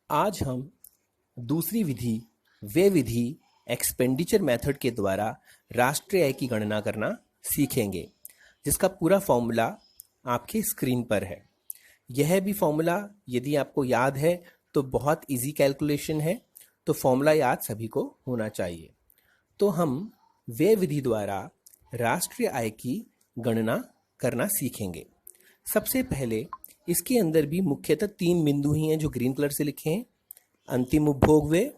आज हम दूसरी विधि व्यय विधि एक्सपेंडिचर मेथड के द्वारा राष्ट्रीय आय की गणना करना सीखेंगे, जिसका पूरा फॉर्मूला आपकी स्क्रीन पर है। यह भी फॉर्मूला यदि आपको याद है तो बहुत इजी कैलकुलेशन है, तो फॉर्मूला याद सभी को होना चाहिए। तो हम व्यय विधि द्वारा राष्ट्रीय आय की गणना करना सीखेंगे। सबसे पहले इसके अंदर भी मुख्यतः 3 बिंदु ही हैं जो ग्रीन कलर से लिखे हैं। अंतिम उपभोग व्यय,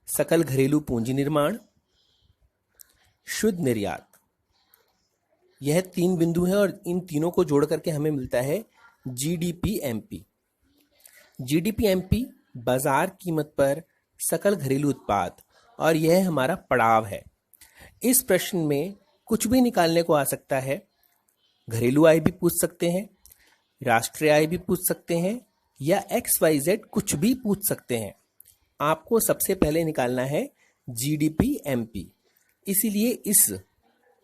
सकल घरेलू पूंजी निर्माण, शुद्ध निर्यात। यह 3 बिंदु हैं और इन तीनों को जोड़ करके हमें मिलता है जीडीपीएमपी। जीडीपीएमपी बाजार कीमत पर सकल घरेलू उत्पाद, और यह हमारा पड़ाव है। इस प्रश्न में कुछ भी निकालने को आ सकता है। घरेलू आय भी पूछ सकते हैं, राष्ट्रीय आय भी पूछ सकते हैं, या XYZ कुछ भी पूछ सकते हैं। आपको सबसे पहले निकालना है जीडीपीएमपी। इसीलिए इस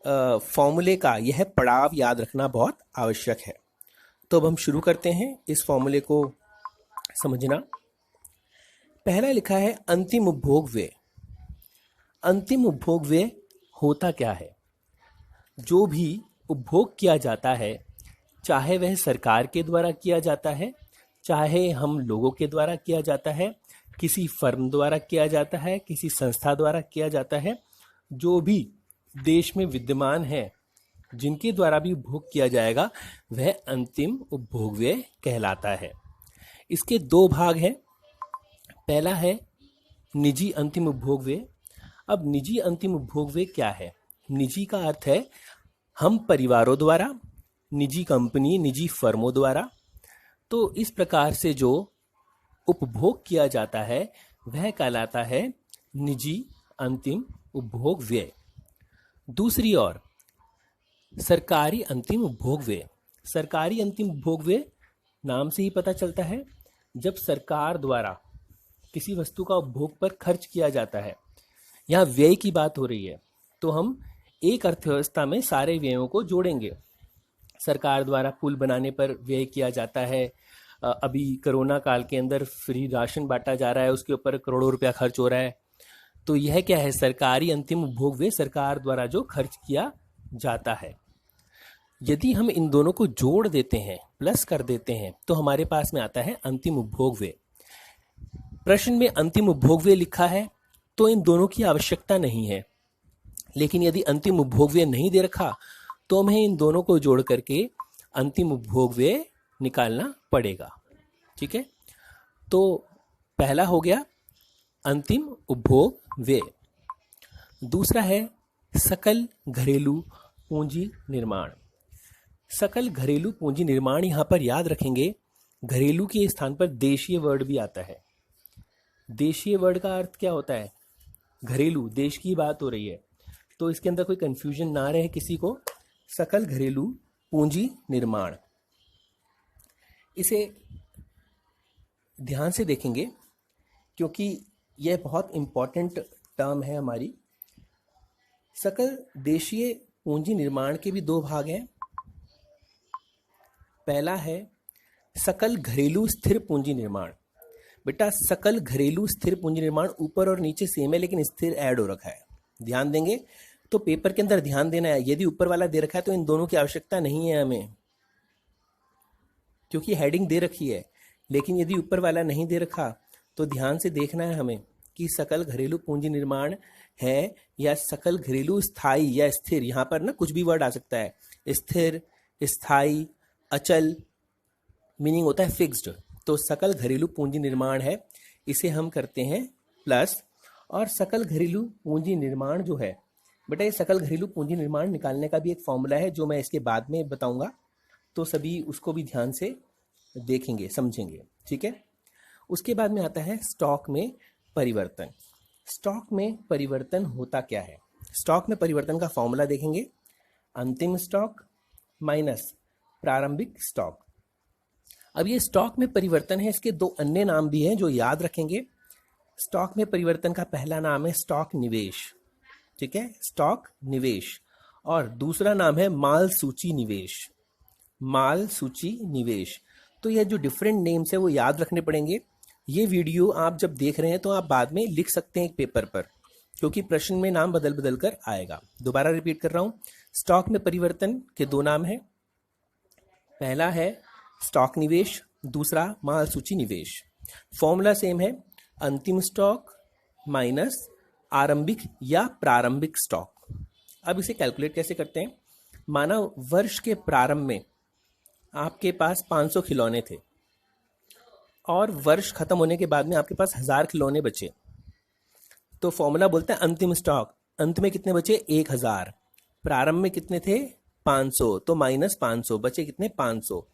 फॉर्मूले का यह पड़ाव याद रखना बहुत आवश्यक है। तो अब हम शुरू करते हैं इस फॉर्मूले को समझना। पहला लिखा है अंतिम उपभोग व्यय। अंतिम उपभोग व्यय होता क्या है? जो भी उपभोग किया जाता है, चाहे वह सरकार के द्वारा किया जाता है, चाहे हम लोगों के द्वारा किया जाता है, किसी फर्म द्वारा किया जाता है, किसी संस्था द्वारा किया जाता है, जो भी देश में विद्यमान है, जिनके द्वारा भी उपभोग किया जाएगा, वह अंतिम उपभोग व्यय कहलाता है। इसके 2 भाग हैं। पहला है निजी अंतिम उपभोग व्यय। अब निजी अंतिम उपभोग व्यय क्या है? निजी का अर्थ है हम परिवारों द्वारा, निजी कंपनी, निजी फर्मों द्वारा। तो इस प्रकार से जो उपभोग किया जाता है वह कहलाता है निजी अंतिम उपभोग व्यय। दूसरी ओर सरकारी अंतिम उपभोग व्यय। सरकारी अंतिम उपभोग व्यय नाम से ही पता चलता है, जब सरकार द्वारा किसी वस्तु का उपभोग पर खर्च किया जाता है। यहाँ व्यय की बात हो रही है, तो हम एक अर्थव्यवस्था में सारे व्ययों को जोड़ेंगे। सरकार द्वारा पुल बनाने पर व्यय किया जाता है। अभी कोरोना काल के अंदर फ्री राशन बांटा जा रहा है, उसके ऊपर करोड़ों रुपया खर्च हो रहा है। तो यह क्या है? सरकारी अंतिम उपभोग व्यय, सरकार द्वारा जो खर्च किया जाता है। यदि हम इन दोनों को जोड़ देते हैं, प्लस कर देते हैं, तो हमारे पास में आता है अंतिम उपभोग व्यय। प्रश्न में अंतिम उपभोग व्यय लिखा है तो इन दोनों की आवश्यकता नहीं है, लेकिन यदि अंतिम उपभोग व्यय नहीं दे रखा तो हमें इन दोनों को जोड़ करके अंतिम उपभोग व्यय निकालना पड़ेगा। ठीक है, तो पहला हो गया अंतिम उपभोग व्यय। दूसरा है सकल घरेलू पूंजी निर्माण। सकल घरेलू पूंजी निर्माण, यहां पर याद रखेंगे घरेलू के स्थान पर देशीय वर्ड भी आता है। देशीय वर्ड का अर्थ क्या होता है? घरेलू, देश की बात हो रही है, तो इसके अंदर कोई कंफ्यूजन ना रहे किसी को। सकल घरेलू पूंजी निर्माण, इसे ध्यान से देखेंगे क्योंकि यह बहुत इंपॉर्टेंट टर्म है हमारी। सकल देशीय पूंजी निर्माण के भी 2 भाग हैं। पहला है सकल घरेलू स्थिर पूंजी निर्माण। बेटा, सकल घरेलू स्थिर पूंजी निर्माण ऊपर और नीचे सेम है, लेकिन स्थिर ऐड हो रखा है। ध्यान देंगे तो पेपर के अंदर ध्यान देना है। यदि ऊपर वाला दे रखा है तो इन दोनों की आवश्यकता नहीं है हमें, क्योंकि हेडिंग दे रखी है। लेकिन यदि ऊपर वाला नहीं दे रखा तो ध्यान से देखना है हमें कि सकल घरेलू पूंजी निर्माण है या सकल घरेलू स्थायी या स्थिर। यहाँ पर ना कुछ भी वर्ड आ सकता है, स्थिर, स्थायी, अचल, मीनिंग होता है फिक्स्ड। तो सकल घरेलू पूंजी निर्माण है, इसे हम करते हैं प्लस। और सकल घरेलू पूंजी निर्माण जो है बेटा, ये सकल घरेलू पूंजी निर्माण निकालने का भी एक फॉर्मूला है जो मैं इसके बाद में बताऊंगा, तो सभी उसको भी ध्यान से देखेंगे, समझेंगे। ठीक है, उसके बाद में आता है स्टॉक में परिवर्तन। स्टॉक में परिवर्तन होता क्या है? स्टॉक में परिवर्तन का फॉर्मूला देखेंगे, अंतिम स्टॉक माइनस प्रारंभिक स्टॉक। अब ये स्टॉक में परिवर्तन है, इसके 2 अन्य नाम भी हैं जो याद रखेंगे। स्टॉक में परिवर्तन का पहला नाम है स्टॉक निवेश। ठीक है, स्टॉक निवेश। और दूसरा नाम है माल सूची निवेश। माल सूची निवेश। तो यह जो डिफरेंट नेम्स है वो याद रखने पड़ेंगे। ये वीडियो आप जब देख रहे हैं तो आप बाद में लिख सकते हैं एक पेपर पर, क्योंकि प्रश्न में नाम बदल बदल कर आएगा। दोबारा रिपीट कर रहा हूँ, स्टॉक में परिवर्तन के दो नाम हैं। पहला है स्टॉक निवेश, दूसरा माल सूची निवेश। फॉर्मूला सेम है, अंतिम स्टॉक माइनस आरंभिक या प्रारंभिक स्टॉक। अब इसे कैलकुलेट कैसे करते हैं? माना वर्ष के प्रारंभ में आपके पास 500 खिलौने थे और वर्ष खत्म होने के बाद में आपके पास 1000 खिलौने बचे, तो फॉर्मूला बोलते हैं अंतिम स्टॉक। अंत में कितने बचे? 1000। प्रारंभ में कितने थे? 500, तो माइनस 500 बचे कितने? 500।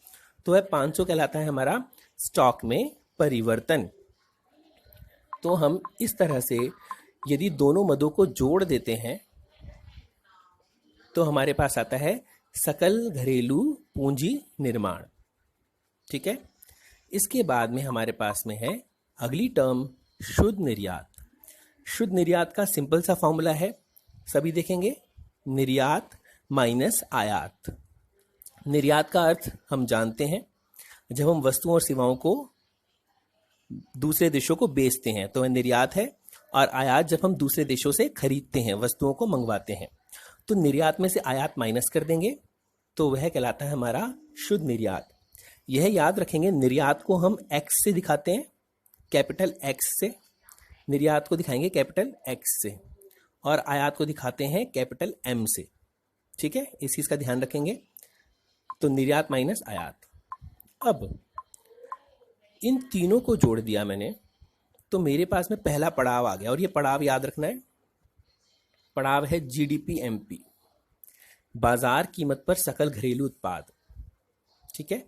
तो वह 500 कहलाता है हमारा स्टॉक में परिवर्तन। तो हम इस तरह से यदि दोनों मदों को जोड़ देते हैं तो हमारे पास आता है सकल घरेलू पूंजी निर्माण। ठीक है, इसके बाद में हमारे पास में है अगली टर्म शुद्ध निर्यात। शुद्ध निर्यात का सिंपल सा फॉर्मूला है, सभी देखेंगे, निर्यात माइनस आयात। निर्यात का अर्थ हम जानते हैं, जब हम वस्तुओं और सेवाओं को दूसरे देशों को बेचते हैं तो वह निर्यात है, और आयात जब हम दूसरे देशों से खरीदते हैं, वस्तुओं को मंगवाते हैं। तो निर्यात में से आयात माइनस कर देंगे तो वह कहलाता है हमारा शुद्ध निर्यात। यह याद रखेंगे, निर्यात को हम एक्स से दिखाते हैं, कैपिटल एक्स से। निर्यात को दिखाएंगे कैपिटल एक्स से, और आयात को दिखाते हैं कैपिटल एम से। ठीक है, इस चीज का ध्यान रखेंगे। तो निर्यात माइनस आयात। अब इन तीनों को जोड़ दिया मैंने, तो मेरे पास में पहला पड़ाव आ गया, और ये पड़ाव याद रखना है। पड़ाव है जीडीपी एमपी, बाजार कीमत पर सकल घरेलू उत्पाद। ठीक है,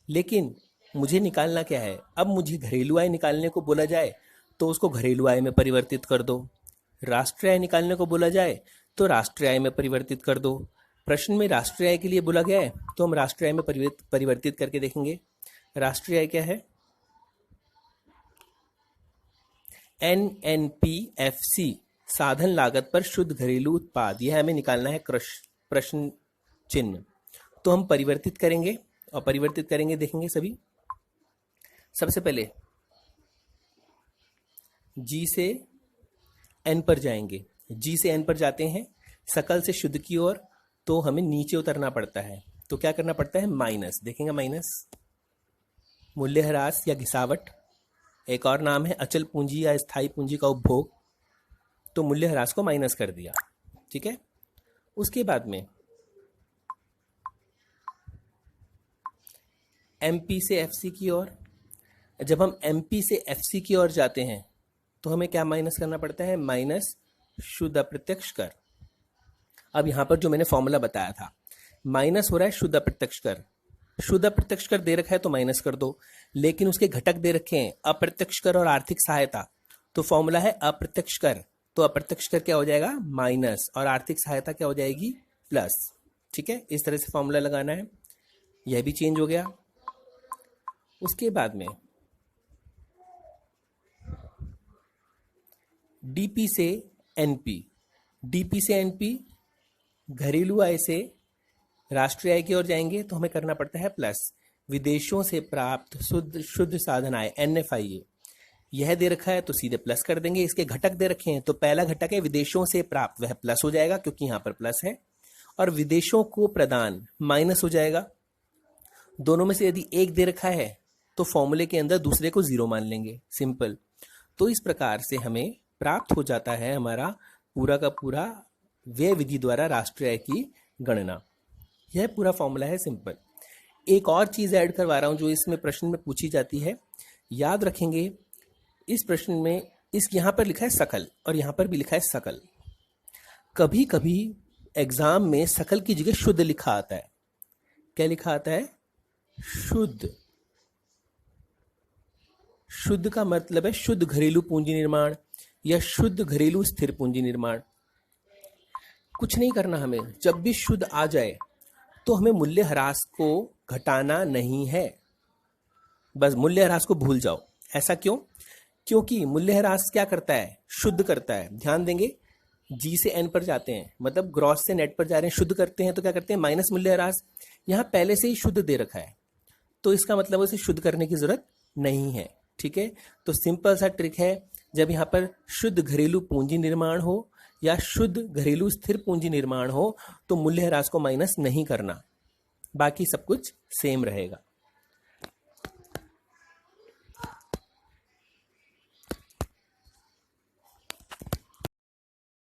लेकिन मुझे निकालना क्या है? अब मुझे घरेलू आय निकालने को बोला जाए तो उसको घरेलू आय में परिवर्तित कर दो, राष्ट्रीय आय निकालने को बोला जाए तो राष्ट्रीय आय में परिवर्तित कर दो। प्रश्न में राष्ट्रीय आय के लिए बोला गया है तो हम राष्ट्रीय आय में परिवर्तित करके देखेंगे। राष्ट्रीय आय क्या है? NNPFC, साधन लागत पर शुद्ध घरेलू उत्पाद। यह हमें निकालना है प्रश्न चिन्ह। तो हम परिवर्तित करेंगे, और परिवर्तित करेंगे देखेंगे सभी। सबसे पहले G से N पर जाएंगे। G से N पर जाते हैं सकल से शुद्ध की ओर, तो हमें नीचे उतरना पड़ता है। तो क्या करना पड़ता है? माइनस। देखेंगे माइनस, मूल्यह्रास या घिसावट। एक और नाम है अचल पूंजी या स्थायी पूंजी का उपभोग। तो मूल्यह्रास को माइनस कर दिया। ठीक है, उसके बाद में एमपी से एफसी की ओर। जब हम एमपी से एफसी की ओर जाते हैं तो हमें क्या माइनस करना पड़ता है? माइनस शुद्ध अप्रत्यक्ष कर। अब यहां पर जो मैंने फॉर्मूला बताया था, माइनस हो रहा है शुद्ध अप्रत्यक्ष कर। शुद्ध अप्रत्यक्ष कर दे रखा है तो माइनस कर दो, लेकिन उसके घटक दे रखे हैं अप्रत्यक्ष कर और आर्थिक सहायता। तो फॉर्मूला है अप्रत्यक्ष कर, तो अप्रत्यक्ष कर क्या हो जाएगा? माइनस, और आर्थिक सहायता क्या हो जाएगी? प्लस। ठीक है, इस तरह से फॉर्मूला लगाना है। यह भी चेंज हो गया। उसके बाद में डीपी से एनपी। डीपी से एनपी, घरेलू आय से राष्ट्रीय आय की ओर जाएंगे तो हमें करना पड़ता है प्लस। विदेशों से प्राप्त शुद्ध साधन आय, NFIA, यह दे रखा है तो सीधे प्लस कर देंगे। इसके घटक दे रखे हैं, तो पहला घटक है विदेशों से प्राप्त, वह प्लस हो जाएगा क्योंकि यहां पर प्लस है, और विदेशों को प्रदान माइनस हो जाएगा। दोनों में से यदि एक दे रखा है तो फॉर्मूले के अंदर दूसरे को जीरो मान लेंगे, सिंपल। तो इस प्रकार से हमें प्राप्त हो जाता है हमारा पूरा का पूरा व्यय विधि द्वारा राष्ट्रीय आय की गणना। यह पूरा फॉर्मूला है, सिंपल। एक और चीज ऐड करवा रहा हूं जो इसमें प्रश्न में पूछी जाती है, याद रखेंगे। इस प्रश्न में यहां पर लिखा है सकल और यहां पर भी लिखा है सकल। कभी कभी एग्जाम में सकल की जगह शुद्ध लिखा आता है। क्या लिखा आता है? शुद्ध। शुद्ध का मतलब है शुद्ध घरेलू पूंजी निर्माण या शुद्ध घरेलू स्थिर पूंजी निर्माण। कुछ नहीं करना हमें, जब भी शुद्ध आ जाए तो हमें मूल्यह्रास को घटाना नहीं है, बस मूल्यह्रास को भूल जाओ। ऐसा क्यों? क्योंकि मूल्यह्रास क्या करता है? शुद्ध करता है। ध्यान देंगे, जी से एन पर जाते हैं, मतलब ग्रॉस से नेट पर जा रहे हैं, शुद्ध करते हैं तो क्या करते हैं? माइनस मूल्यह्रास। यहां पहले से ही शुद्ध दे रखा है तो इसका मतलब उसे शुद्ध करने की जरूरत नहीं है। ठीक है, तो सिंपल सा ट्रिक है, जब यहाँ पर शुद्ध घरेलू पूंजी निर्माण हो या शुद्ध घरेलू स्थिर पूंजी निर्माण हो तो मूल्यह्रास को माइनस नहीं करना, बाकी सब कुछ सेम रहेगा।